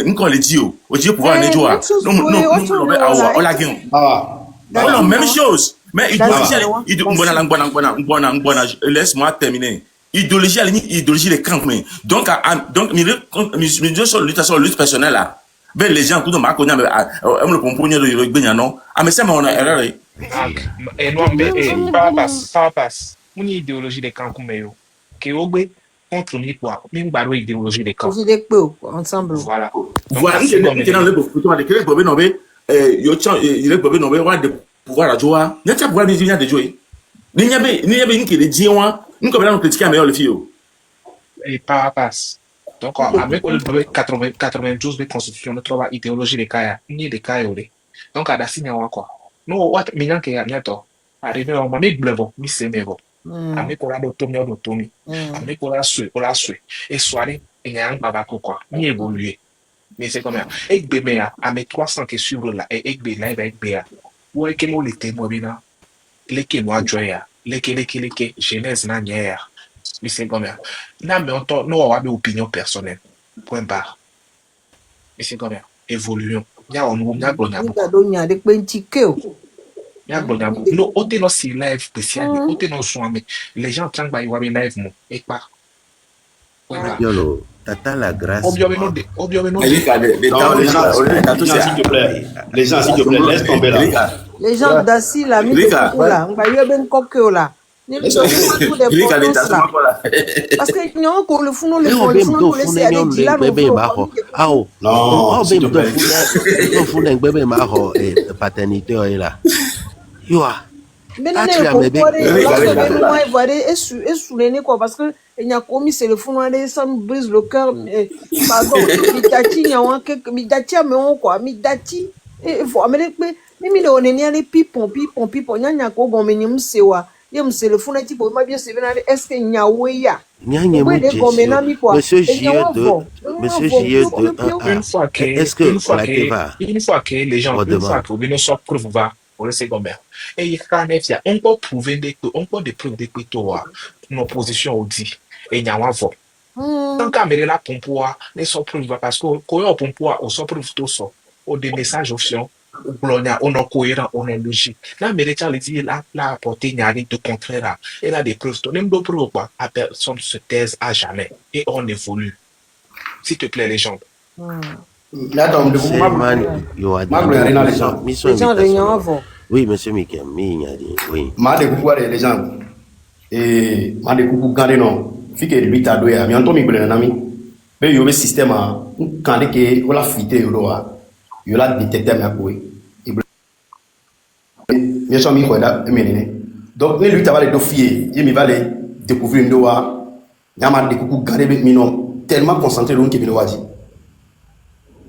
encore les dios au Dieu pouvoir ne joie on la gain on même chose mais laisse-moi terminer idéologie à idéologie les camps donc lutte personnelle là ben les gens tout le monde connaît le pomponnier de Gbenya non mais ça mais on a erreur et non mais pas passe mon idéologie des camps comme yo que ogbe contre mi quoi même baro idéologie des camps ensemble voilà voilà il est dans le pouvoir de créer bobé nobé yo chan il est bobé nobé wa de pouvoir à joie n'y a pas pouvoir de jouer ni y a ni qui le dit wa nous comme là on critique mais on le fait et pas passe donc avec le 92 de constitution notre idéologie des cas ni des cas donc à dasi nyawa quoi no what minyan ke ya nyato arrivé on m'a mis blevo mi se mevo ami ko la do tomi ami ko la sue et soirée et yang baba quoi ni évoluer mais c'est comme ça ek be ya ami 300 que suivre là et ek be là ek be ya ouais que mo le témo bina leke mo joya leke jeunesse na nya mais c'est comme ça na mais on to no wa be opinion personnelle point barre mais c'est comme ça évoluons ya on nya glonya no ote no si live spécial ote no so ame les gens trang ba iwa be live mo et pas Yolo tata la grâce les gens s'il te plaît laisse tomber là les gens d'assis là là on va y ben coquille là parce que non ko le funo le laisser aller dire là non s'il te plaît funo bébé ma ho paternité là yo mais non quoi parce que il y a commis c'est le funo ça me brise le cœur pardon midati mais on quoi midati il faut amener mimi le onenia les pipon nyanya ko bon menim sewa yem c'est le funo tipo ma bien c'est est-ce que nyaweya Monsieur J2 est-ce que une fois que les gens une fois que nous sommes preuve va on le sait comme et il quand même on peut prouver on peut des preuves de toi nos positions au dit et nyawa vo tant qu'à me la pompoa ne sont preuve parce que quand on pompoa on sont preuve tout ça au des messages options on est cohérent, on est logique. Là, Mérétia le dit, là, apporté, il y a rien de contraire. Et là, des preuves, même de preuves, quoi, à personne se taise à jamais. Et on évolue. S'il te plaît, les gens. Oui, monsieur Mikem, oui. Ma de pouvoir les gens. Et ma de coucou gardé non. Fi que lui t'a doué, mais on tombe le nami. Mais il y a un système quand que on l'a fuité il a détecté ma couille. Bien sûr, il là, donc, lui, tu vas les dossiers, il va les découvrir une doa, il y a des coucou garé avec minon, tellement concentré dans le qu'il dit.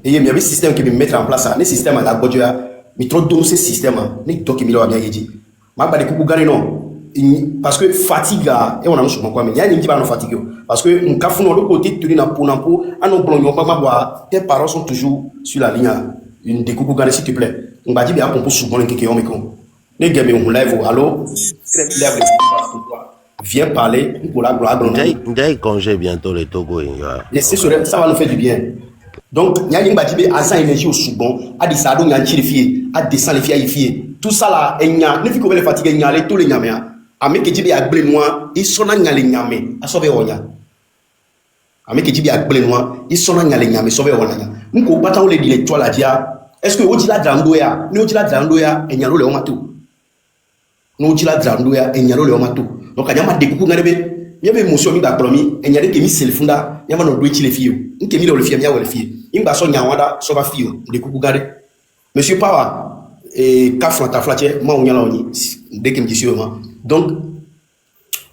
Et il y a un système qui me mettre en place, le système à la bodua, mais trop de ce système, ni toi qui me l'a bien dit. Ma pas des coucou garé non. Parce que fatigue, et on a nous quoi, mais il y a une qui va nous fatiguer. Parce que nous cafons l'autre côté, tu dis na pour à nos blonds, pas boire, tes parents sont toujours sur la ligne. Une découpe garde s'il te plaît. On va dire bien qu'on peut souvent les qui ont les gars on live allô viens parler pour la gloire de congé bientôt le Togo et c'est ça va nous faire du bien. Donc il y a une bâtiment à ça énergie au soubon à des sadons à chier à descendre les filles tout ça là et nya ne fait que les fatiguer nya les tous les nyamia a me que jibi a blé moi ils sont na nyale nyame a sauver onya a me que jibi a blé moi ils sont na nyale nyame sauver onya nko bata o le dire toi la dia est-ce que odila drandoya ni odila drandoya e nyalo le omato no odila drandoya e nyalo le omato donc anyama de kuku ngarebe yebe émotion mi ba plomi e nyale ke mi selfunda yama no do chile fio nke mi le fie mi ya wele fie imba so nyawada so ba fio de kuku gare monsieur Power et kafla ta flache ma onyala oni de ke mi disio ma donc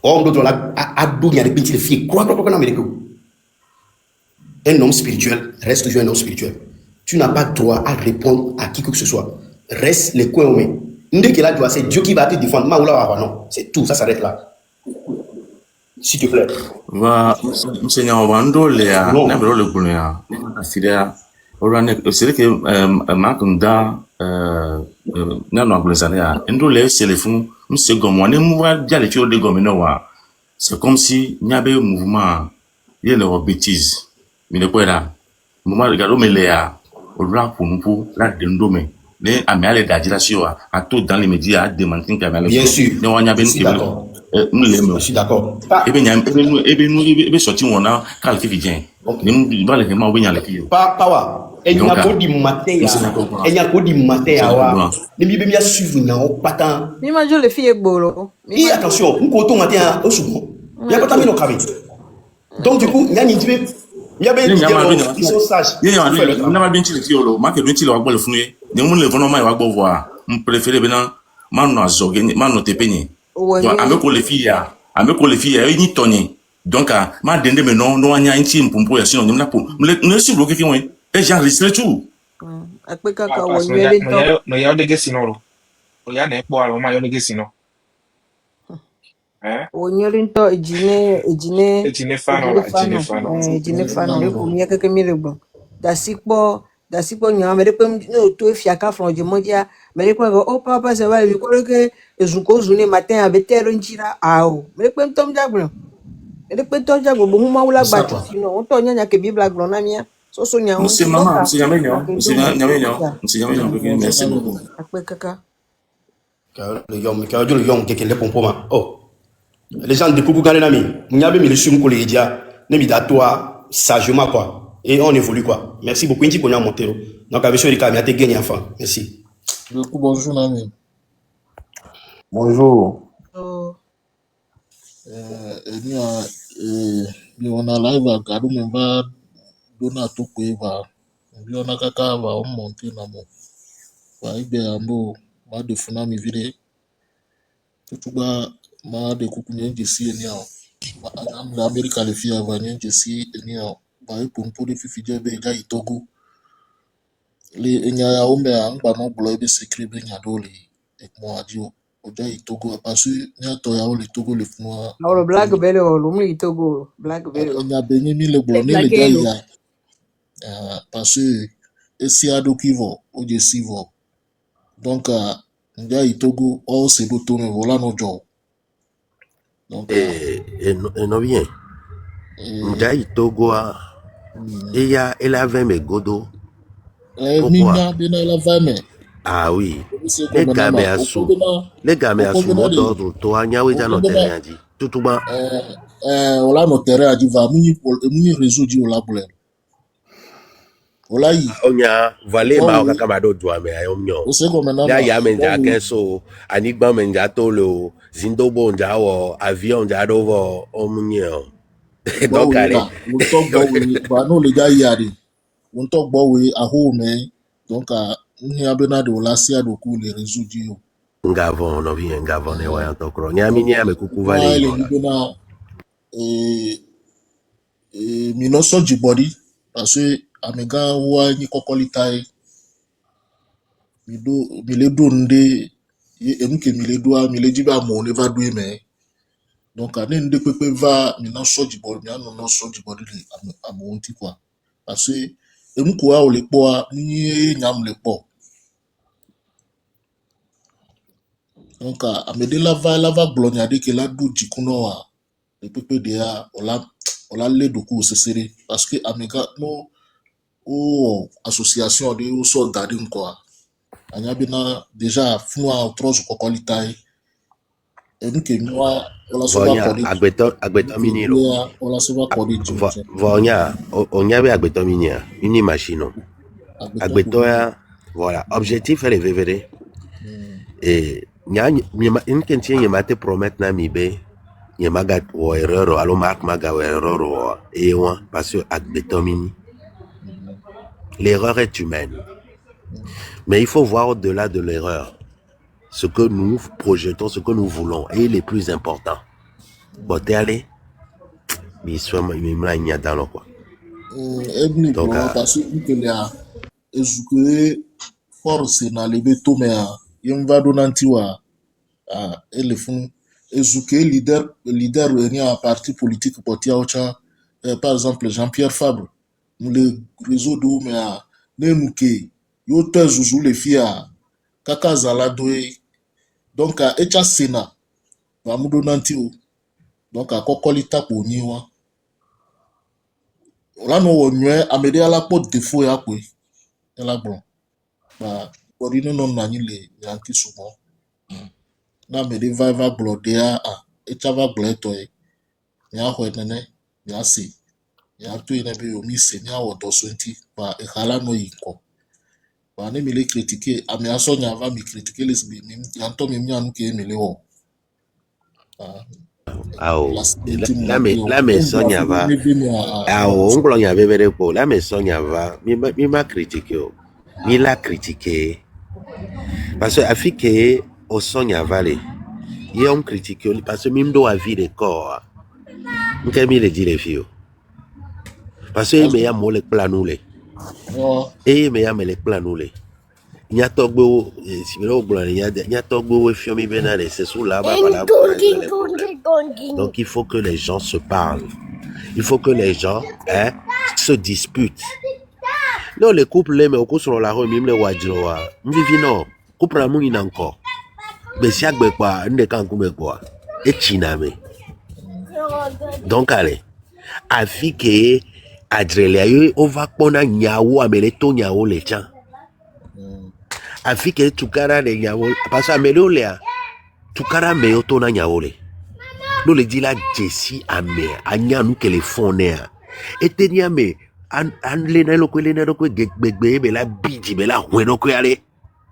on doit la adu nyale pinti le fie quoi na mereko un homme spirituel reste toujours un homme spirituel. Tu n'as pas droit à répondre à qui que ce soit. Reste les coins humains. Dès que là, c'est Dieu qui va te défendre. Non, c'est tout, ça s'arrête là. S'il te plaît. Seigneur, Wando, Léa, Nabro le Bounia, Asilia, Oranek, c'est que Makunda, Nano Blazania, Ndole, c'est le fond, M. Gomon, et Mouva, dia les filles de Gominoa. C'est comme si il y avait un mouvement, il y a leur bêtise. Mais le quoi là? Mama regarde mais les au rap pour nous pour la dendome. Les amis les d'agir à tout dans les médias démentir qu'amis Bien sûr. ne wanya ben Je suis d'accord. nous les Je suis d'accord. Ah, ebe nyam ebe nu ebe sorti wona kal ki vient ok. ni ba le ma we nya le ki Pawa. Et donc ko di matin ya. c'est d'accord Et ko di matin ya wa. bon Ne mi be mi suivre na o patan. Mi manjo le fille bolo. Et attention, on ko to matin au souvent. Il y a pas tamino kabe. Donc du coup, nyani tu il y a ben ils sont sages. ye nya na ma bin ti le ki olo ma ke bin ti le wa gbo le funu ye ni mun le vono ma wa gbo voir on préférer bena ma no azoge ma no tepenye donc ameko le fille ya ni toni donc ma dende me no no anya nti mpumpo ya sino na po ne si bloquer ki won et j'enregistre tout Akpe kaka Papas, wo nyele to. no ya odege sinoro. O ya na ekpo alo ma ya odege sino. Wo nyele to ejine Ejine fano la, ejine fano. ejine fano e ko mi keke mi le gbon. Dasipo nya me de pe no to e fiaka fron je modia me de pe o papa se va vi ko ke ezuko zune matin avec terre njira ao. Me de pe tom jagbon. Me de pe to jagbon bo ma wula Ça gba quoi. ti no on to nya ke bibla gbon na mia. So nya on monsieur ti maman doka. monsieur nyamenyo merci beaucoup Akpe kaka. Le yom keke le pompoma. Oh. Les gens de Kougou Galenami, Mouniabe me le sum ko le dia, ne mi toi sagement quoi. Et on évolue quoi. Merci beaucoup Inti Konya Montero. Donc avec ce cas, te gagner enfant. Merci. Bonjour, Nami. Bonjour. So On a live à Gadu Memba Dona Tukuiva. On a Kaka va monter Namo. Va ibe ambo ma de funami vide. Tutuba ma de kukunye jesi eniao. Am la America le fia va nye jesi eniao. Va ipumpu de fifije be ga itogo. Le enya ya ombe angba no blo ebe secret be nya dole. Ekmo adio. Oja itogo parce nya to ya ole togo le funwa. Ahora Black Belly o lumu itogo Black Belly. Enya benye mi le blo ne le ga ya. Parce esi ado kivo oje sivo. Donc nja itogo o se do to me vola no jo. Donc no bien. Nja itogo a ella avait mes godo. minya bena la vame. Ah oui. Se Les ko gars na me ma assou. okobena Les gars me assou okobena mon de d'ordre toi nyawe ja no okobena terrain dit. Tout ba ola no terrain adi va muni réseau di ola bole. Ola yi onya vale o ma kaka ma do dwa me ayom nyo. se ko na Ya ma ya menja kenso anigba menja tolo zindobo nja wo avion nja do vo omunyo. Donc allez. on talk about we but no le ga yari. On talk about we a home me. Donc ni abena de ola si ado ku le réseau di yo. Ngavon no bien ngavon e wa to kro. Nyami nyame kuku vale Why le yo la. bena mi no so jibodi parce que amega wa ni kokolitai mi le do nde emu ke mi le do mi le jiba mo ne va do me donc ane nde pepe va mi no so jibodi mi ano no so jibodi le amonti quoi parce que emu ko a o le po a ni nyam le po donc amede lava glonya de ke la do jikuno a le pepe de a ola le do ku sesere parce que amega no ou association de ou so garden quoi anya bina déjà funwa outros ko quality e nke nwa ola so ba Vonya agbeto miniro. ola so ba college Vonya onya be agbeto minia. Uni machine. Agbeto ya voilà. Objectif elle est vevere. Et nya une kentie ye mate promettre na mi be. Ye maga wo erreur alo mark maga wo erreur et wa parce que agbeto mini. L'erreur est humaine. Mais il faut voir au-delà de l'erreur. Ce que nous projetons, ce que nous voulons. Et il est plus important. Bon, t'es allé. Mais soit il me l'a dans le quoi. Donc parce que là ezuke force na lebe to me a yemva donanti wa elefun ezuke leader ni a parti politique potia ocha par exemple Jean-Pierre Fabre le réseau do me a nemuke yo to zuzu le fia kaka zala doe donc echa sena va mu donanti o donc kokolita po ni wa Là, nous, on est à m'aider à la porte défaut, à quoi? Et là, bon. Bah, pour dire non, nani les yankees souvent. Là, m'aider va bloquer et ça va bloquer toi. Nya ho nene, nya si. Nya tu ine be omi se nya wo to swenti. Bah, et hala no yiko. Bah, ne me les critiquer. A me aso nya va me critiquer les bi. Yanto me mi anu ke me le ho. Ao, La senti mo la bi. me sonya va. Ao, on y avait vere po. La me sonya va. Mi ma critiqué. Mi la critiqué. Parce que afike o sonya vale. Il on critique parce que même do avis de corps. M'ke mi le dit les filles. Parce que me ya mo le planule. Et me ya me le planule. Nya togbo si me lo blan nya togbo we fiomi benale c'est sous là-bas voilà. Donc il faut que les gens se parlent. Il faut que les gens se disputent. Non, les couples, mais au cours sur la rue, même les wadjroa. M'vivi non, couple la mouni encore. Mais si agbe quoi, n'de kan kume quoi. Et chiname. Donc allez, afi que adrele on va pona nyawo amele to nyawo le chan. Afi que tukara le nyawo parce que amele olea tukara me yo to na nyawo le. No le dit la Jessie ame anya nous que les fonner. Et tenia me an lena lo kwe gbegbe be la biji be la hweno kwe ale.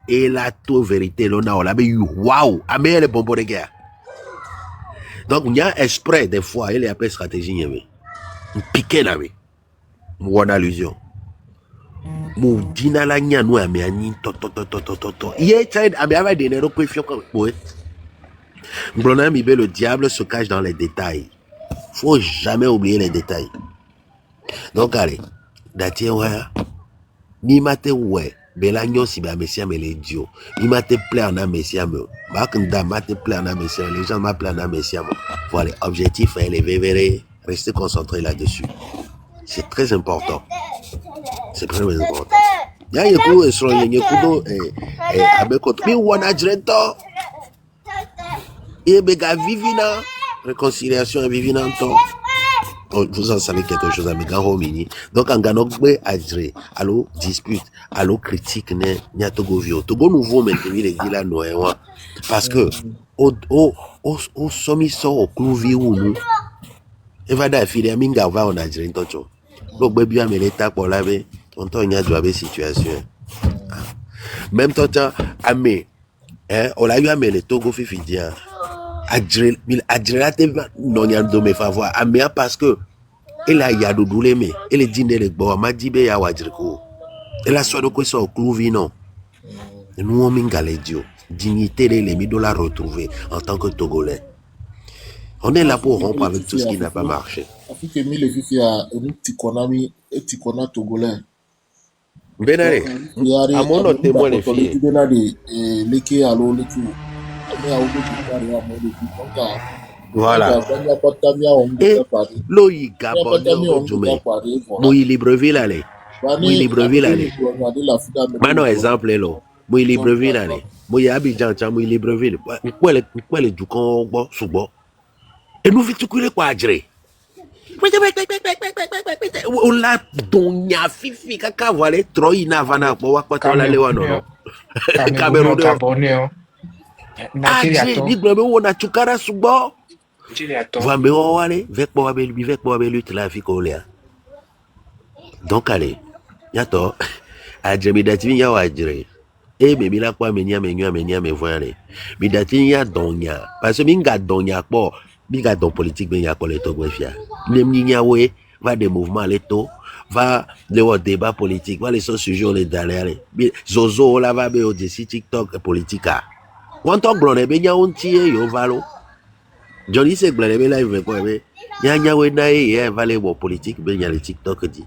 Et la to vérité lo na ola be wow ame le bonbon de guerre. Donc il y a exprès des fois il y a pas stratégie yeme. Piqué na me. Mon allusion. Mon dina la nya no ame ani to. Ye child ame ava de nero kwe fio ko boy. Blona mi be le diable se cache dans les détails. Faut jamais oublier les détails. Donc allez, datie ouais. Mi mate ouais. Bela nyosi ba mesia me le dio. Mi mate plaire na mesia me. Ba kanda mate plaire na mesia. Les gens m'a plaire na mesia me. Voilà, objectif est élevé, rester concentré là-dessus. C'est très important. C'est très important. Ya yeku esro yeku abekot mi wana jrento. Et bega vivina réconciliation et vivina en oh, vous en savez quelque chose à mes gars homini. Donc en ganokbe adré, allo dispute, allo critique ne nyatogo vio. Togo nouveau maintenant les dit là noé parce que au somiso au clouvi ou nous. Et va da filer minga va on adré ntocho. Donc baby a meleta pour laver, on t'en y a de situation. Même temps amé on l'a eu à le Togo fifidia. Adrelate non y a de me faveur amé parce que elle a ya doudou mais elle dit ne le boa ma dit be ya wadriko. Elle a soit de quoi ça au clouvi non. Nous on minga les dio. Dignité les mi dollars retrouver en tant que Togolais. On est là pour rompre avec tout ce qui n'a pas marché. Afrique mi le fifi a un petit konami et petit kona Togolais. Benare, à mon autre témoin les filles. Voilà. Et l'oï Gabon, Moui Libreville allez. Moui Libreville allez. Maintenant exemple là. Moui Libreville allez. Moui Abidjan, Moui Libreville. Pourquoi les Ducons bon sous-bon. Et nous vite couler quoi adré. On l'a donya fifi kaka voilà trop inavana pour voir quoi la lewa non. Cameroun Cameroun. Adré, dit blabé on a tukara sous-bon. Vambe wale vek bo abelu la fi ko le. Donc allez, yato adre mi dati ya wajre. E me bila kwa menya me voyale. Mi dati ya donya parce que minga donya po minga don politique ben ya ko le to gwefia. Nem ni nyawe va des mouvements leto va le débat politique va les sujets les d'aller. Zozo la va be o de TikTok politika. On talk blonde be nya on tie yo valo. Johnny c'est blé live quoi mais nya we na e va les politique ben ya le TikTok dit.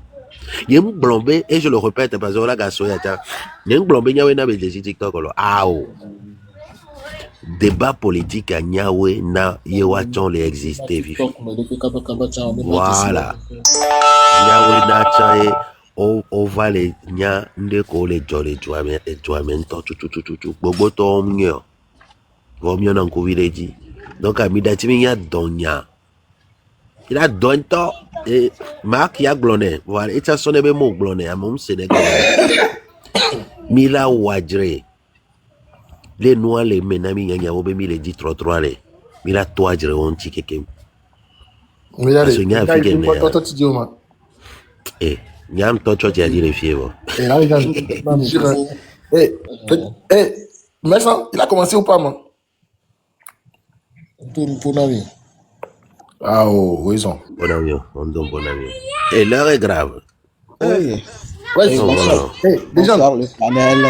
Yem blombe et je le répète parce que la gaso ya ta. Yem blombe nya we na be de TikTok lo. Ao. Débat politique à Nyawe na yewachon les exister vivi. Voilà. Nyawe na chae o va les nya ndeko le jole joamen tout bobo to mnyo. Vomyo nan ko vileji. Donc à midati nya donya. Il a donto et Mark ya glone. Voilà, et ça sonne bien mon glone à mon Sénégal. Mila wajre. Les noirs les menami yanya obe mi les dit trop les. Mila toi jre on ti kekem. Regardez, Parce que nya les gars, ils africain font pas toi, tu dis, man. eh nyam to cho ti a dire fièvre. Et là, les gars, eh, mais ça, il a commencé ou pas, man? Pour Nami. Ah, oh, raison. Bon ami, on donne bon ami. Et l'heure est grave. Oui, Ouais, Non, bonsoir. non. Eh, déjà, bonsoir le panel.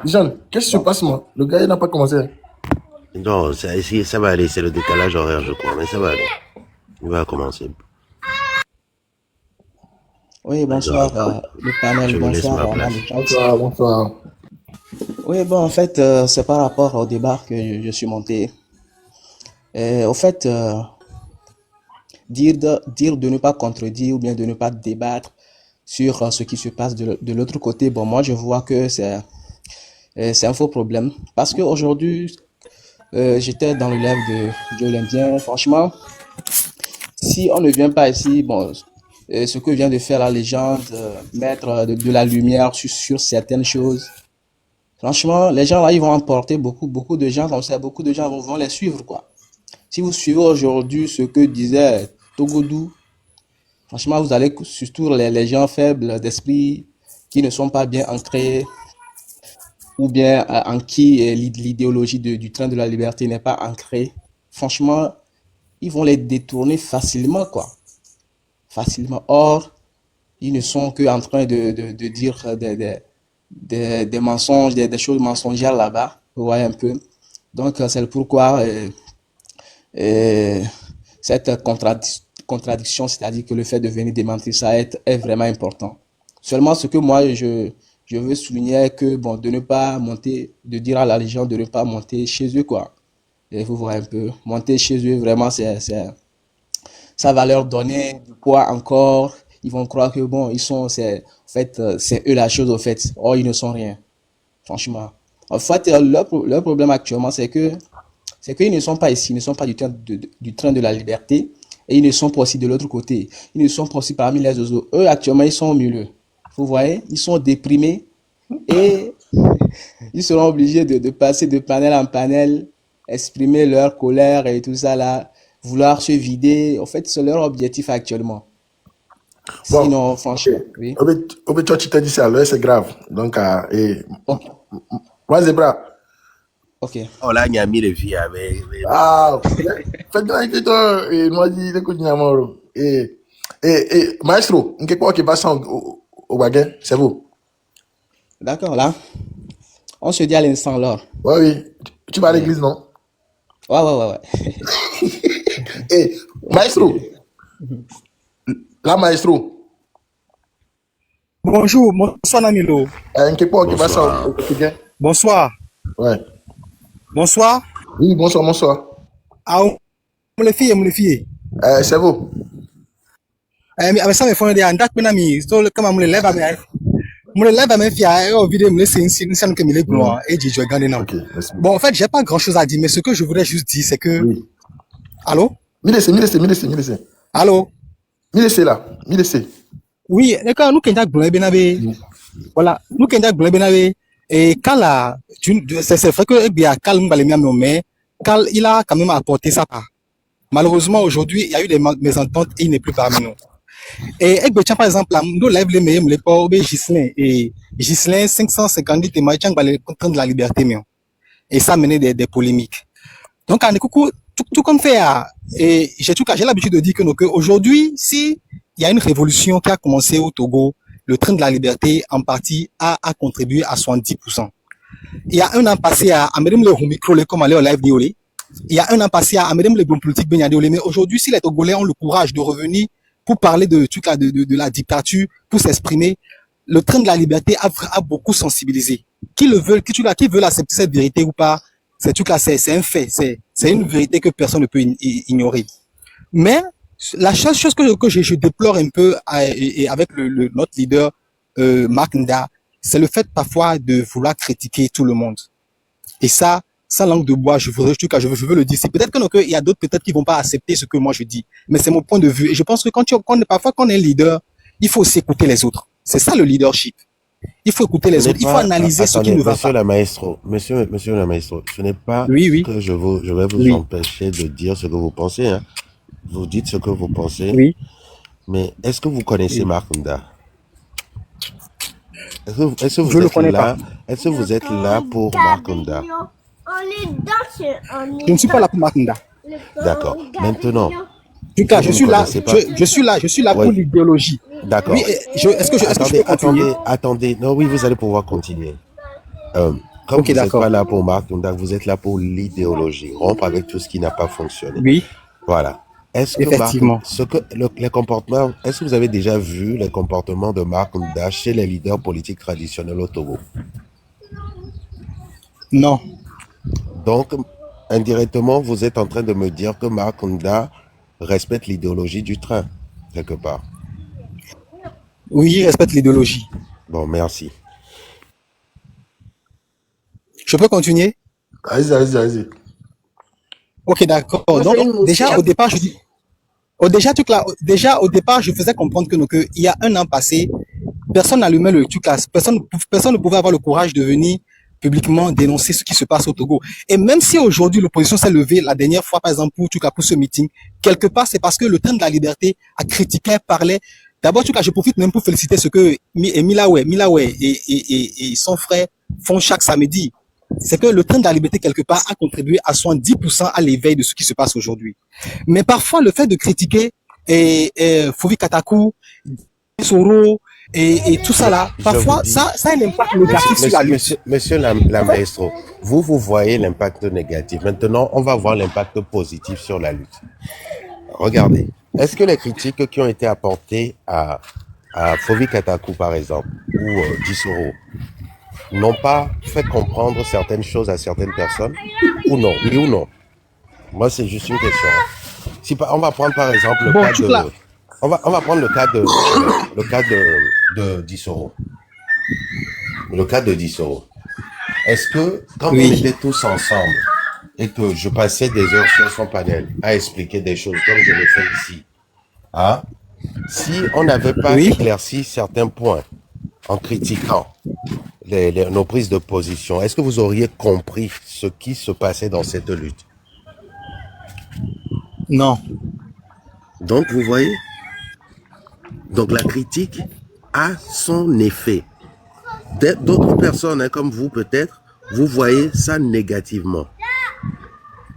Jean, qu'est-ce qui se passe, moi? Le gars, il n'a pas commencé. Non, ça va aller, c'est le décalage horaire, je crois, mais ça va aller. Il va commencer. Oui, bonsoir le panel, Je vous laisse bonsoir ma place. les gens. Bonsoir, bonsoir. Oui, bon, en fait, c'est par rapport au débat que je suis monté. Au fait, dire de ne pas contredire ou bien de ne pas débattre sur ce qui se passe de l'autre côté, bon, moi, je vois que c'est un faux problème. Parce qu'aujourd'hui, j'étais dans le live de l'Indien. Franchement, si on ne vient pas ici, bon, ce que vient de faire la légende, mettre de la lumière sur certaines choses, franchement, les gens là, ils vont emporter beaucoup de gens comme ça, beaucoup de gens vont les suivre, quoi. Si vous suivez aujourd'hui ce que disait Togodou, franchement, vous allez surtout les gens faibles d'esprit qui ne sont pas bien ancrés ou bien en qui l'idéologie du train de la liberté n'est pas ancrée. Franchement, ils vont les détourner facilement, quoi. Facilement. Or, ils ne sont que en train de dire des mensonges, des choses mensongères là-bas. Vous voyez un peu. Donc, c'est pourquoi cette contradiction, c'est-à-dire que le fait de venir démentir ça est vraiment important. Seulement, ce que moi, je veux souligner que, bon, de ne pas monter, de dire à la Légion de ne pas monter chez eux, quoi. Et vous voyez un peu, monter chez eux, vraiment, ça va leur donner du poids encore. Ils vont croire que, bon, en fait, c'est eux la chose, au fait. Or, ils ne sont rien. Franchement. En fait, leur problème actuellement, c'est qu'ils ne sont pas ici, ils ne sont pas du train de la liberté, et ils ne sont pas aussi de l'autre côté. Ils ne sont pas aussi parmi les oiseaux. Eux, actuellement, ils sont au milieu. Vous voyez, ils sont déprimés, et ils seront obligés de passer de panel en panel, exprimer leur colère et tout ça là, vouloir se vider. En fait, c'est leur objectif actuellement. Bon, Sinon, franchement, oui. Obe, toi, tu t'es dit ça, là, c'est grave. Donc, Ok, moi, Zebra. ok. Oh là, il y a mis les filles avec. Ah, faites bien que toi, et moi, dis, écoute, Nyamoro. Maestro, on quoi qui passe au baguette, c'est vous. D'accord, là. On se dit à l'instant, là. Ouais, oui. Tu vas à l'église, non? Ouais. Maestro, là, Maestro, Bonjour, bonsoir Namilo. on quoi qui passe Bonsoir. au quotidien? Bonsoir. Ouais. Bonsoir. Oui, bonsoir. Ah, les filles. C'est vous. Mais ça me fait un dac benami. So comme me lève à me fier au vidéo me c'est une que me les gloire et je regarde non. Ok, merci beaucoup. Bon, en fait, j'ai pas grand-chose à dire, mais ce que je voudrais juste dire, c'est que... Oui. Allô? Milese. Allô? Milese. Oui, d'accord, nous, Kendak Blonbenabe, voilà, nous, Kendak Blonbenabe, et quand c'est vrai que, bien, Kalm Balemia mais Kal, il a quand même apporté sa part. Malheureusement, aujourd'hui, il y a eu des mésententes et il n'est plus parmi nous. Et Ekbechan, par exemple, nous lève les meilleurs, les pauvres, Gislain, et Gislain, 550 témoignages contre de la liberté, et ça a mené des polémiques. Donc, tout comme fait, et j'ai l'habitude de dire que aujourd'hui, si il y a une révolution qui a commencé au Togo, le train de la liberté, en partie, a contribué à 70%. Il y a un an passé à Amérim le micro, comme aller au live d'Iolé. Il y a un an passé à Amérim le bon politique Benyadiolé. Mais aujourd'hui, si les Togolais ont le courage de revenir pour parler de la dictature, pour s'exprimer, le train de la liberté a beaucoup sensibilisé. Qui veut accepter cette vérité ou pas, c'est un fait, c'est une vérité que personne ne peut ignorer. Mais la seule chose que je déplore un peu avec notre leader Mark Nda, c'est le fait parfois de vouloir critiquer tout le monde. Et ça sans langue de bois, je veux le dire. C'est peut-être il y a d'autres peut-être qui vont pas accepter ce que moi je dis, mais c'est mon point de vue. Et je pense que parfois quand on est leader, il faut aussi écouter les autres. C'est ça le leadership. Il faut écouter Ce les n'est autres. Il faut pas, analyser ce qui attendez, ne va monsieur pas. la maestro, monsieur la maestro, ce n'est pas Oui, que je vais vous oui, empêcher de dire ce que vous pensez, hein. Vous dites ce que vous pensez, oui, mais est-ce que vous connaissez oui. Markunda? Est-ce que Je vous le êtes connais pas. là? Est-ce que vous êtes là pour Markunda? Je ne suis pas là pour Makunda. D'accord. Maintenant, En tout si cas, vous ne connaissez pas, je suis là pour oui, l'idéologie. d'accord. Oui, est-ce que je peux continuer? Attendez. Non, oui, vous allez pouvoir continuer. Comme Ok, vous n'êtes pas d'accord. là pour Markunda, vous êtes là pour l'idéologie, rompre avec tout ce qui n'a pas fonctionné. Oui, Voilà. Est-ce que effectivement. les comportements, est-ce que vous avez déjà vu les comportements de Markunda chez les leaders politiques traditionnels au Togo? Non. Donc, indirectement, vous êtes en train de me dire que Markunda respecte l'idéologie du train, quelque part. Oui, il respecte l'idéologie. Bon, merci. Je peux continuer? Vas-y. Ok, d'accord. Moi, Donc, c'est une déjà, motion. au départ, au départ, je faisais comprendre que il y a un an passé, personne n'allumait le truc là. Personne ne pouvait avoir le courage de venir publiquement dénoncer ce qui se passe au Togo. Et même si aujourd'hui l'opposition s'est levée la dernière fois, par exemple, pour ce meeting, quelque part, c'est parce que le train de la liberté a critiqué, parlait. D'abord, je profite même pour féliciter ce que Milawe et son frère font chaque samedi. C'est que le train de la liberté, quelque part, a contribué à 70% à l'éveil de ce qui se passe aujourd'hui. Mais parfois, le fait de critiquer Fovi Katakou, Soro et tout ça là, Je vous parfois, dis, ça a un impact négatif sur la lutte. monsieur la maestro, vous voyez l'impact négatif. Maintenant, on va voir l'impact positif sur la lutte. Regardez, est-ce que les critiques qui ont été apportées à Fovi Katakou, par exemple, ou Dissoro, n'ont pas fait comprendre certaines choses à certaines personnes, ou non? Oui ou non? Moi, c'est juste une question. Si on va prendre par exemple le Bon, cas tout là, de, on va prendre le cas de Dissoro. Le cas de Dissoro. Est-ce que quand on oui, était tous ensemble et que je passais des heures sur son panel à expliquer des choses comme je le fais ici, hein, si on n'avait pas oui, éclairci certains points en critiquant nos prises de position, est-ce que vous auriez compris ce qui se passait dans cette lutte? non, Donc, vous voyez, donc la critique a son effet. D'autres personnes, hein, comme vous peut-être, vous voyez ça négativement.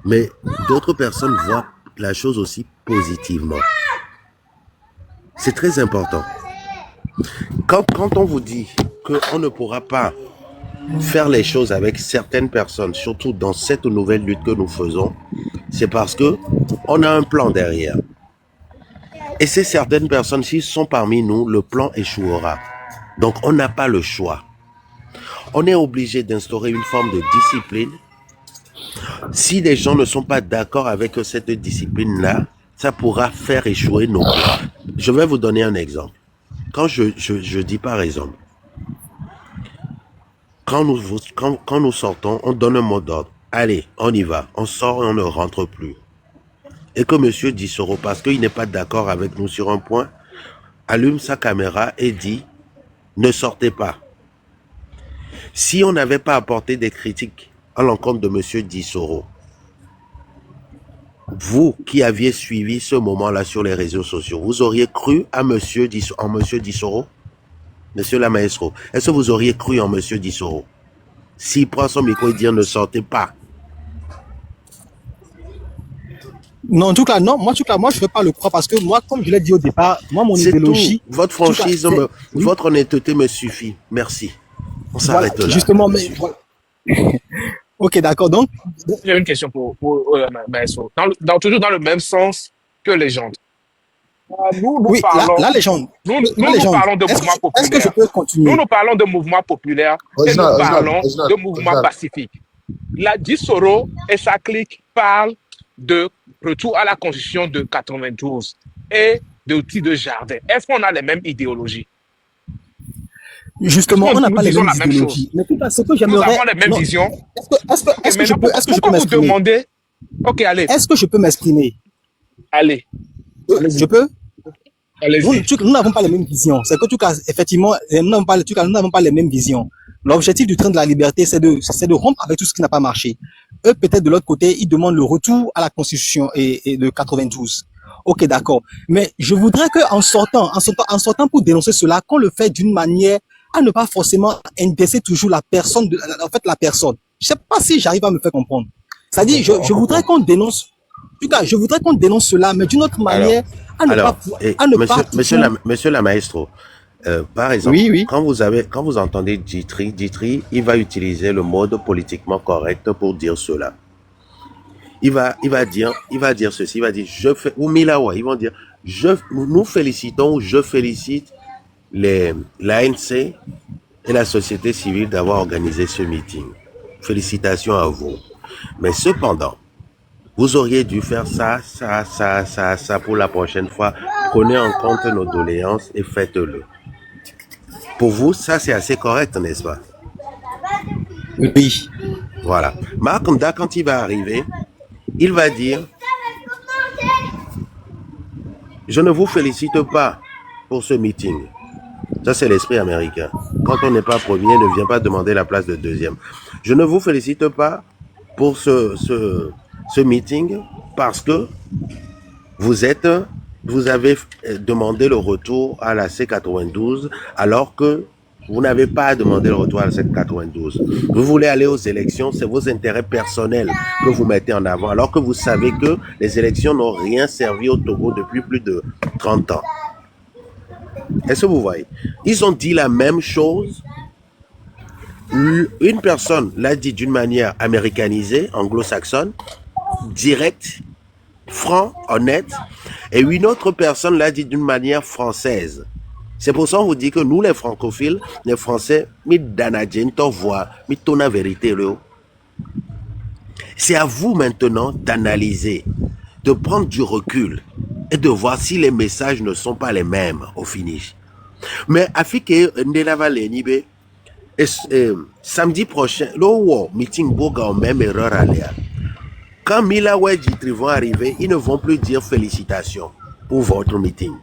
Mais d'autres personnes voient la chose aussi positivement. C'est très important. Quand on vous dit qu'on ne pourra pas faire les choses avec certaines personnes, surtout dans cette nouvelle lutte que nous faisons, c'est parce que on a un plan derrière. Et ces certaines personnes, s'ils sont parmi nous, le plan échouera. Donc on n'a pas le choix. On est obligé d'instaurer une forme de discipline. Si les gens ne sont pas d'accord avec cette discipline-là, ça pourra faire échouer nos plans. Je vais vous donner un exemple. Quand je dis par exemple, quand nous sortons, on donne un mot d'ordre. Allez, on y va. On sort et on ne rentre plus. Et que monsieur Dissoro, parce qu'il n'est pas d'accord avec nous sur un point, allume sa caméra et dit « Ne sortez pas ». Si on n'avait pas apporté des critiques à l'encontre de monsieur Dissoro, vous qui aviez suivi ce moment-là sur les réseaux sociaux, vous auriez cru en monsieur Dissoro? Monsieur la maestro, est-ce que vous auriez cru en monsieur Dissoro? S'il prend son micro et dit « Ne sortez pas ». non, en tout cas, non, moi, je ne fais pas le croire parce que moi, comme je l'ai dit au départ, moi, mon C'est tout. idéologie, Votre en tout cas, franchise, oui, votre honnêteté me suffit. Merci. On voilà, s'arrête là. justement, mais voilà. Ok, d'accord, donc, J'ai une question pour Maestro. Toujours dans le même sens que légende. Nous oui, parlons, la légende, nous parlons de mouvements est-ce que je populaires. peux continuer? Nous parlons de mouvements populaires et nous parlons de mouvements pacifiques. La Dissoro et sa clique parlent de retour à la constitution de 92 et d'outils de jardin. Est-ce qu'on a les mêmes idéologies? Justement, on n'a pas les disons mêmes la même chose. idéologies. Mais tout cas, ce que Nous j'aimerais... avons les mêmes Non, visions. est-ce que je peux Pourquoi vous m'exprimer? demandez? Ok, allez, Est-ce que je peux m'exprimer? allez, Je allez-y, peux? allez-y. Nous n'avons pas les mêmes visions. C'est que tout cas, effectivement, nous n'avons pas les mêmes visions. L'objectif du train de la liberté, c'est de rompre avec tout ce qui n'a pas marché. Eux, peut-être de l'autre côté, ils demandent le retour à la Constitution et de 92. Ok, d'accord. Mais je voudrais que en sortant pour dénoncer cela, qu'on le fait d'une manière à ne pas forcément indexer toujours la personne, la personne. Je sais pas si j'arrive à me faire comprendre. C'est-à-dire, je voudrais qu'on dénonce, en tout cas, je voudrais qu'on dénonce cela, mais d'une autre manière, Monsieur la maestro, par exemple, Oui. quand vous entendez Ditry, il va utiliser le mode politiquement correct pour dire cela. Il va dire ceci, il va dire, ou Milawa, ils vont dire, nous félicitons, ou je félicite l'ANC et la société civile d'avoir organisé ce meeting. Félicitations à vous. Mais cependant, vous auriez dû faire ça pour la prochaine fois. Prenez en compte nos doléances et faites-le. Pour vous, ça c'est assez correct, n'est-ce pas? Oui. Voilà. Marc Nda, quand il va arriver, il va dire, je ne vous félicite pas pour ce meeting. Ça, c'est l'esprit américain. Quand on n'est pas premier, ne vient pas demander la place de deuxième. Je ne vous félicite pas pour ce meeting parce que vous avez demandé le retour à la C92 alors que vous n'avez pas demandé le retour à la C92. Vous voulez aller aux élections, c'est vos intérêts personnels que vous mettez en avant alors que vous savez que les élections n'ont rien servi au Togo depuis plus de 30 ans. Est-ce que vous voyez? Ils ont dit la même chose. Une personne l'a dit d'une manière américanisée, anglo-saxonne, directe, franc, honnête, et une autre personne l'a dit d'une manière française. C'est pour ça qu'on vous dit que nous, les francophiles, les Français, vérité. C'est à vous maintenant d'analyser, de prendre du recul et de voir si les messages ne sont pas les mêmes au finish. Mais Afike Ndelava Lenibe, samedi prochain, le meeting Boga même erreur aléa. Quand Mila Wedjitri vont arriver, ils ne vont plus dire félicitations pour votre meeting.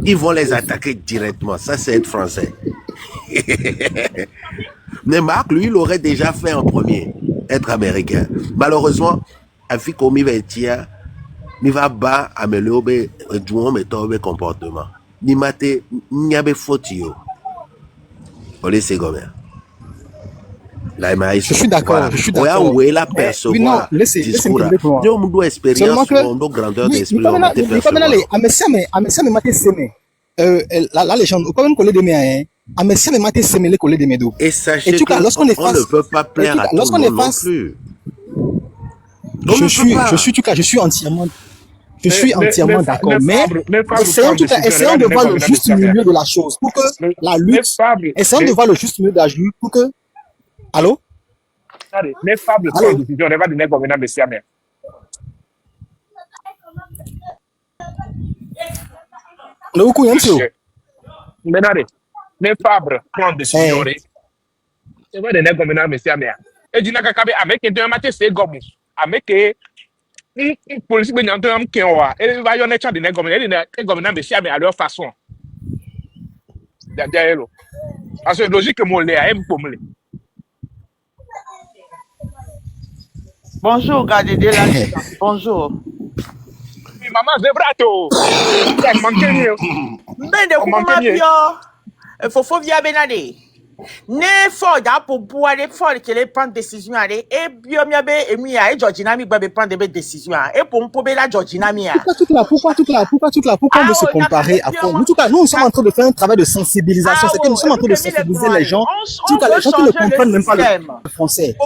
Ils vont les attaquer directement. Ça, c'est être français. Mais Marc, lui, il l'aurait déjà fait en premier, être américain. Malheureusement, Afike Omivetia, il va bas améliorer le comportement. Ni mate, n'y a pas faute. Je suis d'accord. Je suis d'accord. Où est la personne? Oui, non, laissez-moi dire pour moi. Seulement que, la légende, quand même, collé de mes, les collés de mes dos. Et sachez qu'on ne peut pas plaire à tout le monde non plus. Je suis entièrement d'accord, mais essayons de voir le juste milieu de la chose pour que la lutte, essayons de voir le juste milieu de la lutte pour que, allô? Les fables prennent une décision, on va donner comme un messieurs. Maintenant, les fables prennent une décision, on va donner comme un messieurs. Et du Nakakabe, avec un matin, c'est gomme. Avec police ben yanto am kenwa e va yo necha de ne gomina be sia me à leur façon derrière parce que logique mo le a m pomle. Bonjour gardez de là. Bonjour. Maman zebrato. Ça manquait. Ben de kuma bio. Fofo via benade. Ne fo da pour boire fo que les prendre décision aller et bio miabe et mia et Georgina mi be prendre des décisions et pour me la Georgina mia. Pourquoi on veut se comparer à quoi? En tout cas, nous sommes en train de faire un travail de sensibilisation, c'est que nous sommes en train de sensibiliser les gens. En tout cas, les gens qui ne comprennent même pas le français.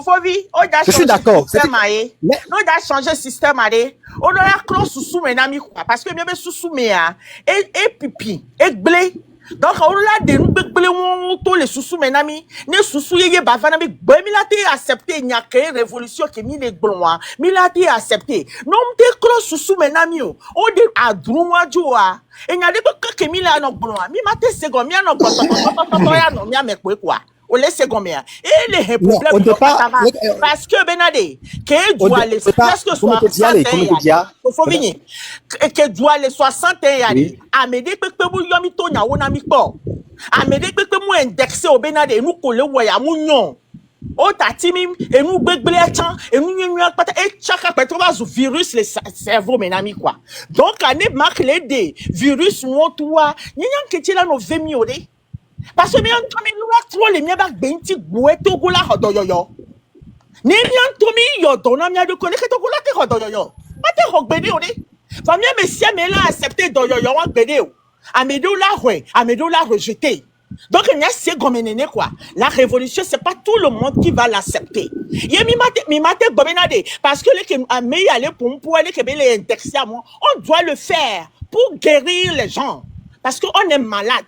Je suis d'accord. Nous doit changer le système aller. On doit close sous mes amis quoi parce que miabe sous mea et pipi et blé. Donc, on l'a de nous tous les sous menami, ne sous yé bavanami, bemilate accepté, il n'y a qu'une révolution qui mis les blancs, milate accepté. Non, t'es clos sous menami, on dit à drouma joua, et il y a des trucs qui mis là non blanc, mi mate segomia non non mia me quoi. On laisse gomia. Et les Non, problèmes au départ, parce que benade, que doit les parce que 60 faut venir que doit les 61 oui. amede pepe mu yomi to nyawo na mi po amede pepe mu indexé au benade nu ko le woya mu nyon o tatimi enu gbegbele achan enu nyu pata e chaka petrova zu virus le cerveau menami quoi. Donc ane marque les des virus wontua nyan ketila no vemi ode parce que mi antomi lura trop les miaba benti gwe to gola hodoyoyo ni mi antomi yodo na mi ado ko le ke to gola te hodoyoyo mate hogbede ode famille monsieur mais là accepté doyoyo wan gbede o amedo la rejeté. Donc il y a ces gomenene quoi. La révolution c'est pas tout le monde qui va l'accepter. Ye mi mate gomenade parce que les mais aller pour aller que les indexer à moi, on doit le faire pour guérir les gens parce que on est malade.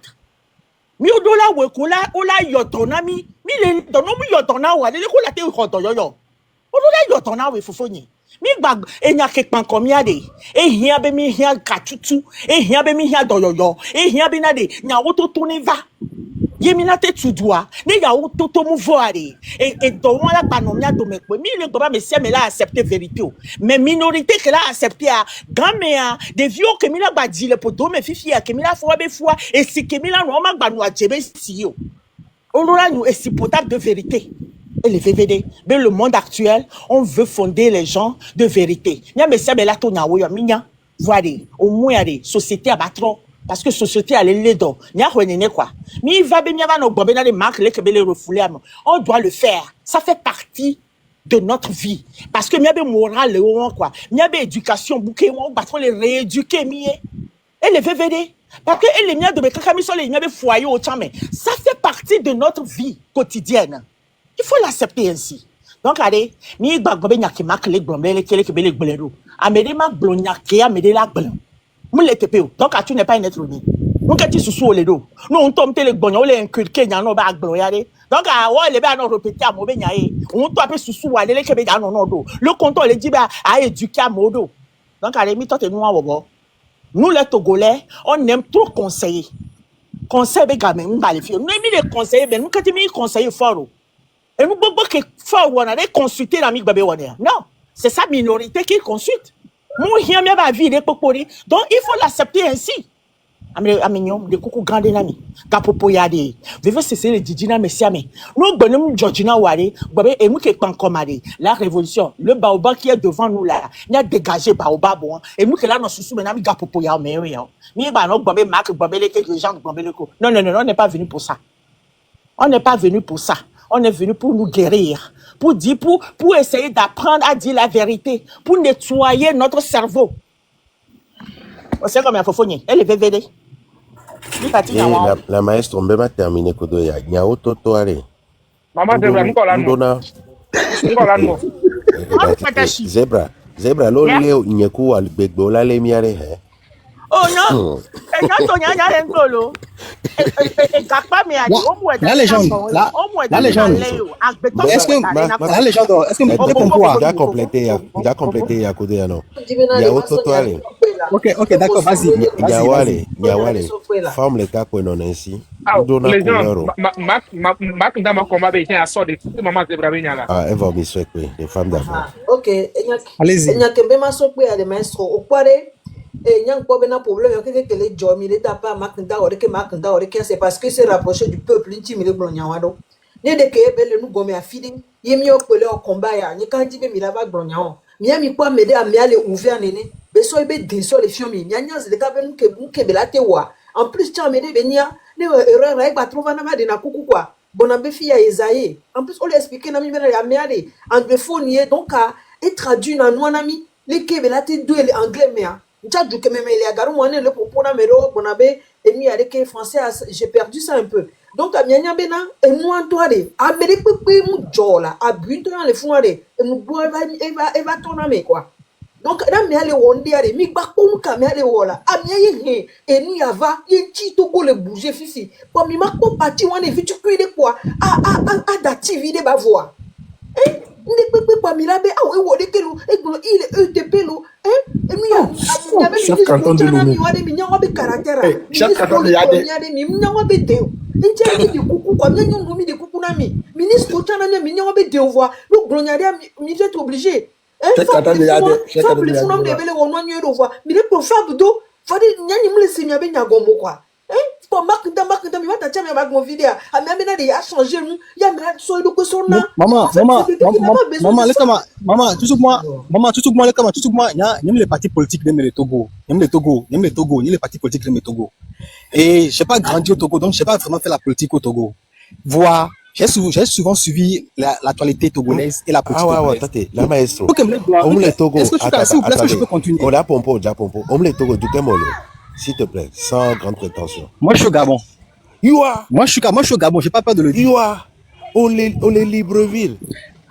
Mi odola wekola ola yotonami mi le donomu yotona wa le ko la te hodoyoyo. Odola yotona we fofoni. Mi bag enya ke pankomia de e hia be mi hia katutu e hia be mi hia doyoyo e hia be na de nya woto to ne va ye mi na te tudua ne ya woto to mu voare e do won la panomia do me pe mi le goba me se me la accepter vérité o mais minorité que la accepter a gamea de vieux que mi la ba di le poto me fifi a que mi la fo be fo e si que mi la no ma gba no ajebe si o olora nous est si potable de vérité. Et les VVD, mais le monde actuel, on veut fonder les gens de vérité. Nya me se bela to nyawo yo minya, voilà, au moins des sociétés abattre parce que société a les ledo. Nya renene quoi. Mi va be mi va no bombe na les marques les que les refouler. On doit le faire. Ça fait partie de notre vie parce que mi a be moral le quoi. Mi a be éducation bouquet on battre les rééduquer mi et les VVD parce que les miens de mes kakami sont les miens de foyer au chamé. Ça fait partie de notre vie quotidienne. Il faut l'accepter ainsi. Donc, allez, mi bagbe nyaki mak le blombe le kele kebele gblero. Amede ma blonyaki amede la blon. Mu le tepeo. Donc, tu n'es pas un être humain. Nous que tu sous le dos. Nous on tombe le gbonyo le inculquer nya no ba gblo yare. Donc, wa le ba no répéter à mobe nyae. On to apé sous wale le kebe no no do. Le contrôle le dit ba a éduquer à modo. Donc, allez, mi tote nous wobo. Nous les Togolais, on aime trop conseiller. Conseil be gamin mbale fi. Nous mi les conseiller ben nous que tu mi conseiller fort. Et nous beaucoup que faut on a consulter l'ami babé on. Non, c'est sa minorité qui consulte. Mon hien me va vivre popori. Donc il faut l'accepter ainsi. Amignon de coucou grande nami. Kapopo yade. Vivre c'est le didina messiame. Nous bonum Georgina Wale, babé et nous qui pankomade. La révolution, le baobab qui est devant nous là, il a dégagé baobab bon. Et nous qui là nous sous menami kapopo ya mais oui. Ni ba no babé marque babé les quelques gens babé le ko. Non, on n'est pas venu pour ça. On n'est pas venu pour ça. On est venu pour nous guérir, pour dire, pour essayer d'apprendre à dire la vérité, pour nettoyer notre cerveau. C'est comme il faut fournir. Elle est VVD. La maestre, on va terminer Kodoya. Il y a autre toile. Maman, Zebra, l'olé, il y a quoi, le begbo, la lemiare. Oh non, et quand on y a un golo, et pas mais la légende, la légende. Est-ce que la légende, est-ce que vous pouvez comprendre? Il a complété à côté non. Il y a autre toile. Ok, d'accord, vas-y. Il y a Wale, forme les cas qu'on a ici. Les gens, Marc Ndama combat est un sort de maman de Bravignala. Ah, elle va me souhaiter, les femmes d'affaires. Ok, allez-y. Il y a que même sopé à des maestros au poiré. Et il y a un problème, que les Jomi, les tapas, Macnda, c'est parce que c'est rapproché du peuple intime de Blonyawado. Né de Kébel, nous gommé à feeding, yémi au pelé au combat, ni quand il veut Milava Blonyaw. Miami pas m'aider à m'aller ouvrir néné. Beso ebe déso les fiomi. Nyanya c'est des cas que belate wa. En plus, tu as m'aider benia. Ne erreur avec ba trouver na de na kuku quoi. Bonambe fille à Esaïe. En plus, on lui expliquer na mi bena ya meade. Anglophone donc à être traduit na noa nami. Les kebelate deux les anglais mais N'tchadou que même il y a garou moine le propos na mero bonabe et mi avec français j'ai perdu ça un peu. Donc à mianya bena et moi toi de Amérique pepe mu jola a but dans les fonds de et mu bois va tourner quoi. Donc, là, mais allez, on dit, allez, mi bakon, kam, allez, voilà. Ah, mais yé, et ni yava, yé, ti, togo, le bouger, fifi. Pour mi makon, parti, on est vite, tu peux de quoi? Dati, vide, ba voix. Hein? Ne peut pas mi labe, ah, oui, ouais, que l'eau, et il est ETP, l'eau, hein? Et mi, y a même Chaque canton de l'eau. Chaque canton de l'eau. Ministre obligé. Maman, tout ce que moi, j'aime les partis politiques de Togo. J'aime les partis politiques de Togo. Et je n'ai pas grandi au Togo, donc je n'ai pas vraiment fait la politique au Togo. J'ai souvent suivi l'actualité togolaise et la politique togolaise. La maestro. Est-ce que tu as assez ou est-ce que je peux continuer? On a pompo, on me le Togo, du Kemolo. S'il te plaît, sans grande prétention. Moi, je suis au Gabon. Moi, je suis au Gabon, j'ai pas peur de le dire. On est Libreville.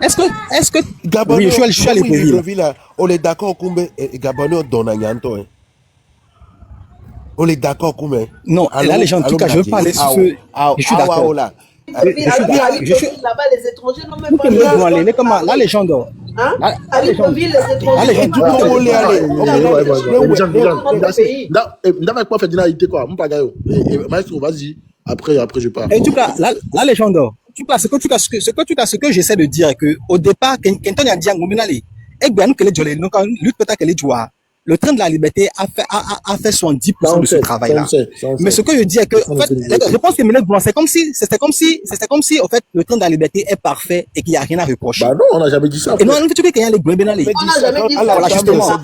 Est-ce que Gabon, oui, je suis à Libreville. On est d'accord, Koumbe, Gabon, Donagnato. On est d'accord, Koumbe. Non, là, les gens, en tout cas, je veux parler sur ce. Je suis d'accord. Je suis là-bas, les étrangers n'ont même pas là, les gens d'or. À Libreville, les étrangers. Vas-y. Après, je pars. En tout cas, là, les gens d'or. Ce que j'essaie de dire, que au départ, quand on a dit à Ngominali, le train de la liberté a fait 70% de ce travail-là. Mais ce que je dis est que, en fait, je pense que c'était comme si, en fait, le train de la liberté est parfait et qu'il n'y a rien à reprocher. Bah non, on n'a jamais dit ça. Et non, tu veux qu'il y ait les Gouébenali. On n'a jamais dit ça. Alors, justement,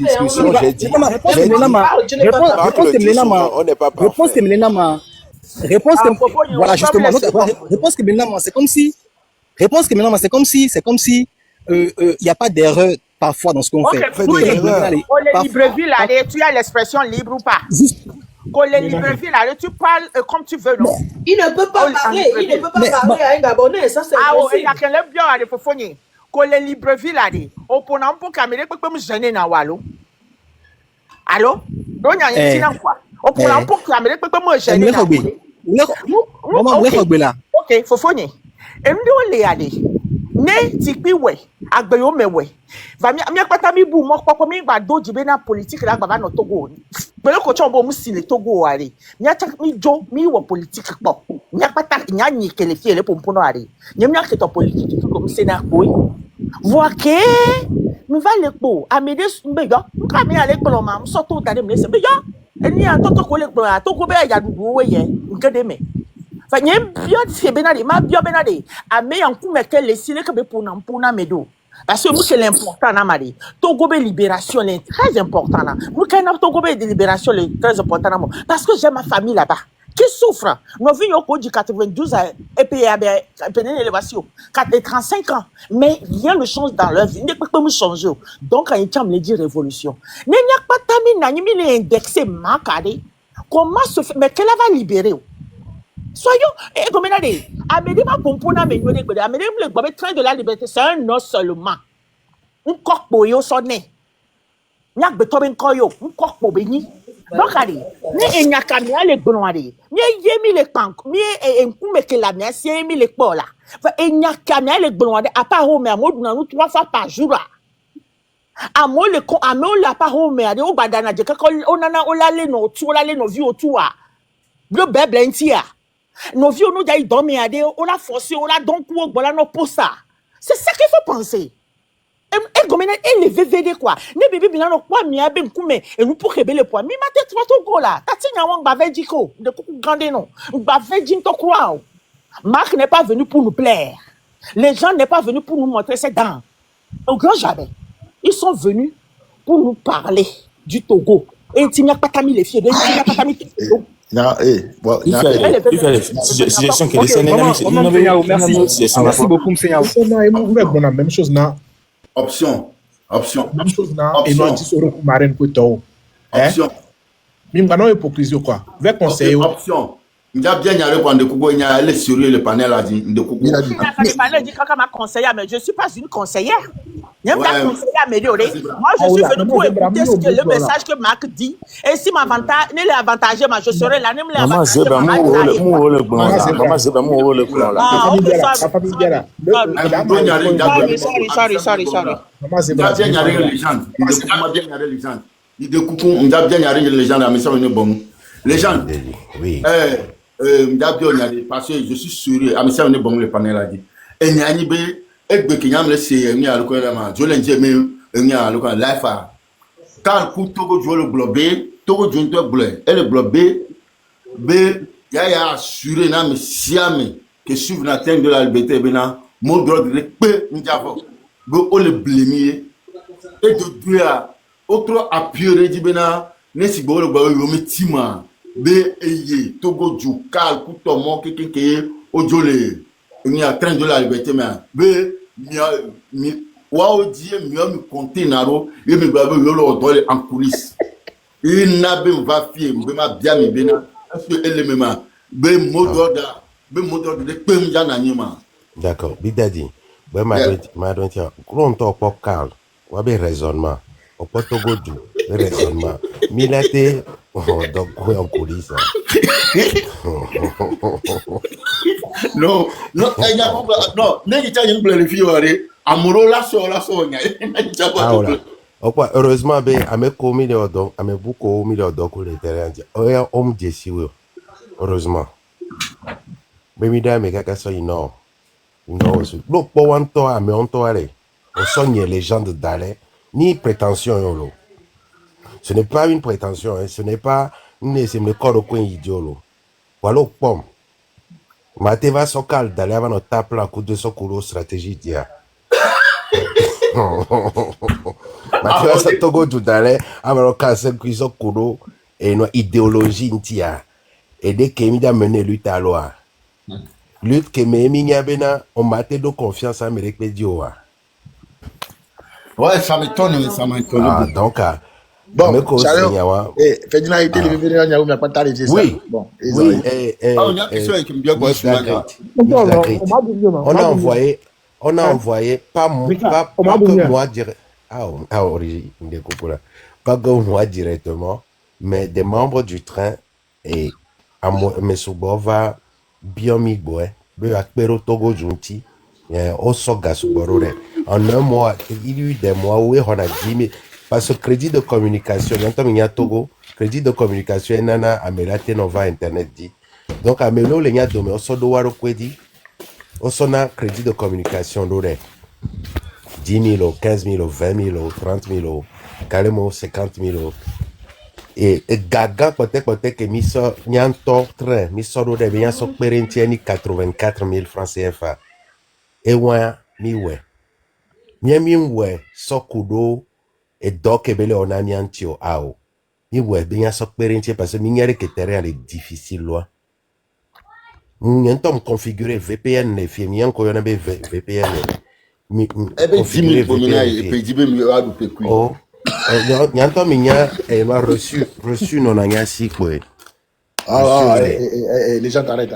c'est comme si il n'y a pas d'erreur parfois dans ce qu'on fait. Libreville, tu as l'expression libre ou pas? Libreville, tu parles comme tu veux, non? Il ne peut pas parler, à un Gabonais, ça c'est impossible. Il y a quelqu'un bien à Fofoni. Libreville, au ponant pour caméra, peut me gêner dans Wallo. Allô? Donc, il y a un petit quoi? Au ponant pour caméra, peut me gêner dans Ok, Fofoni. Et nous, les allés. Ne tikpi we agbeyo mewe va mi akpata mi bu mo popo mi gba doji be na politique la gba no Togo pele ko chombo mu si le Togo ari mi acha mi jo mi wo politique po mi akpata nya ni kele fie le pompo no ari mi aketo politique ko mi se na ko voir que mi va le po amede mbe yo nka mi ale pelo ma so to tade mi se be yo eni an to ko le po a to ko be ya dudu we ye nkede me fa nyem bio ti benade ma bio benade a me yanku meke le sile ke be pona medo parce que c'est l'important na mari Togo be libération est très important là nous quand Togo be libération est très important là parce que j'ai ma famille là-bas qui souffre nous vivons au du 92 et puis peine élévation 35 ans mais rien ne change dans leur vie ne peut pas me changer donc quand il tient me dire révolution ne n'y a pas tami na ni mi indexé makade comment se fait mais qu'elle va libérer. Soyons, comme on a dit, Amédéma Pompona, Amédéma le train de la liberté, c'est un non seulement. Un corpo yo sonné. Nyak betoben koyo, un corpo béni. Donc, allez, ni nyakamiya le bonwari, ni yemi le pank, ni enkume ke la mia, si yemi le pola. Et nyakamiya le bonwari, à part au mais nous 3 fois par jour. Amo le con, amo la part au mais au badana, de on a olale no, tu olale no vie autour. Le bébé entier. Nos vieux nous d'ailleurs dormir à des on a forcé on a donc ou voilà nos pour ça c'est ça qu'il faut penser et comme et les VVD quoi ne bébé bien no quoi mi abe nkume et nous pour rebeller poids mi ma tête to go là tati nyawa ngba vediko de kuku grande non ngba vedin to croire Marc n'est pas venu pour nous plaire les gens n'est pas venu pour nous montrer ses dents au grand jamais ils sont venus pour nous parler du Togo et Timia Patami les filles de Timia Patami suggestion que merci beaucoup Msenya. On a la même chose là. Option. Même chose là. Et nous disons marine Couto. Option. Même pas hypocrisie quoi. Avec conseil. Option. Il y a bien y pour de Kubo, il y a les sérieux le panel a dit de Kubo. Je suis pas une conseillère, mais je suis pas une conseillère. Il y a un conseiller amélioré. Moi, je suis venu pour écouter le message que Marc dit. Et si m'avantage, n'est l'avantagé, je serai là. Maman Zeba, mon rôle Maman Zeba, mon rôle Ah, ok, sorry. Il de coucou, on a bien yaré les gens, mais ça on est bon. Les gens, oui. Parce que je suis sûr, mais ça on est bon le panel a dit. Et n'y a ni bé, et bé qui n'y a me laissé, n'y a le coin là, je l'ai dit, mais n'y a le coin life. Quand coup Togo joue le blobé, Togo joue le bleu, et le blobé, B, y'a assuré, n'a mais siame, que suivre la terre de la liberté, bena, mon droit de l'épée, n'y a pas. Go, on le blémier, et de Dieu, autre appui, dit bena, n'est si bon le bois, le tima, B, eye, Togo joue, cal, coup tomo, kéké, ojole, n'y a train de la liberté, mais, B, wa odie mi o mi containero e mi gba be lo dole en coulisses e na be va fie be ma bia mi be na so elemema be modo de pe mi jana nyima. D'accord, Big Daddy. Ben ma don tia kron to pop Carl wa be raisonnement o poto godu be raisonnement milate donc en coulisses. Non, ne ni ta yin blere fi ore amuro la so nya. Okwa heureusement be ame komi de odon ame buko mi de odon ko le terrain dia oya om jesi we heureusement be mi da me kaka so ino so lo po wan to ame on to ale on sonne légende d'Alais ni prétention yolo. Ce n'est pas une prétention, hein. Ce n'est pas c'est me corps au coin idiot. Voilà pom. Mate va socal d'aller avant notre tape là coup de sokolo stratégie dia. Mate va sa togo du d'aller avant le casse cuisson kuro et une idéologie ntia. Et dès qu'il m'a mené lutte à loi. Lutte que me minya bena on mate de confiance à me récupérer. Ouais, ça m'étonne. Ah donc bon, Chariot, Ferdinand était le bébé de mais pas t'arriver ça. Oui. Bon, Oui, on a question qui me dit quoi on a envoyé pas que moi direct. Pas que moi directement, mais des membres du train et à Mesubova Biomigwe, Beakpero Togo Junti, Osoga Suborore. En un mois, il y a eu des mois où on a dit, parce que crédit de communication, il y a Togo, crédit de communication, nana amelate nova internet dit. Donc amelo le nya dome osodo waro kwedi, osona crédit de communication lore. 10 000, 15 000, 20 000, 30 000, carrément 50 000. Et gaga peut-être que miso nyanto train, miso lore bien so perentieni 84 000 francs CFA. Et ouais, miwe. Miwe sokudo et donc ebele on a miantio ao. Miwe bien so perentieni parce que minyere que terrain est difficile loi. Nous configurer VPN les filles, nous avons VPN. Configurer VPN. Oh, nous avons reçu non agnaci quoi. Ah, les gens arrêtent.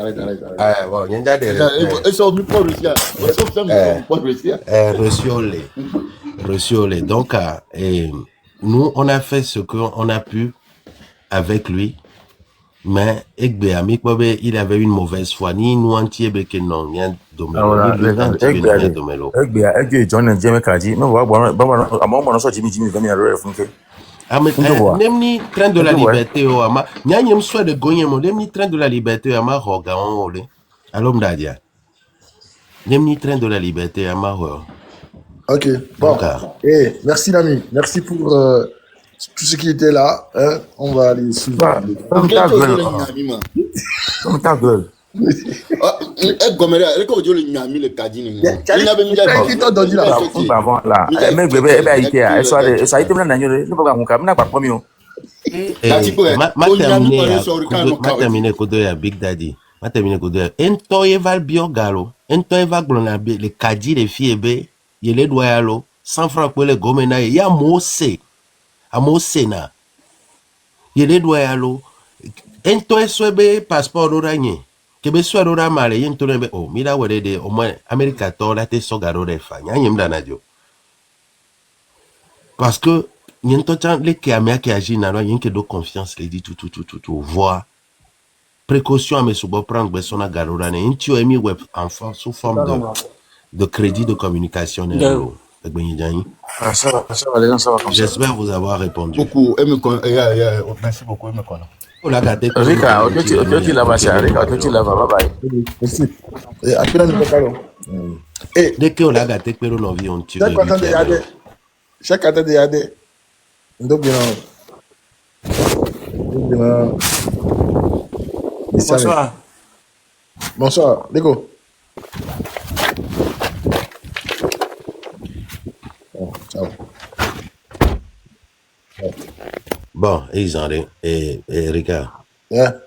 Ah bon, il y a des. Ils sont venus pour Reçu. Donc, nous on a fait ce qu'on a pu avec lui. Mais il avait une mauvaise foi. Ni nous entier que non, il y a ni train de la liberté au ama. Nyanyem soit de gonyemo, ni train de la liberté ama roga on ole. Alom dadia. Ni train de la liberté ama ro. OK. Bon. Merci l'ami. Merci pour tout ce qui était là, hein, on va aller suivre. Ta gueule. terminé Kodoya Big Daddy. Ento eva biogalo. Ento eva glona le kadi les filles il est doyalo 100 francs pour les gomena ya mose. Amosena. Il est doyalo. Ento eswebe passeport oranye. Kebe swere ora male yento nebe o mira wede de o moins America to la te sogaro refa. Nyanyem danadio. Parce que, il y a un temps, les qui agissent, il y a une de confiance, il dit tout, voir. Précaution, mais souvent prendre son agarorane. Il y a une web en forme, sous forme de crédit de communication. Ça va, les gens, ça va comme ça. J'espère vous avoir répondu. Beaucoup, merci beaucoup, me connaît. Rika, ototi lava ça, Rika, ototi lava, bye bye. Merci. Et après, nous parlons. Et dès que on a gâté, on vit, on tue. Chaque année, il y a des. Donc, bonsoir. Bonsoir, Déco. Ciao. Bon, ils ont et Rika. Yeah.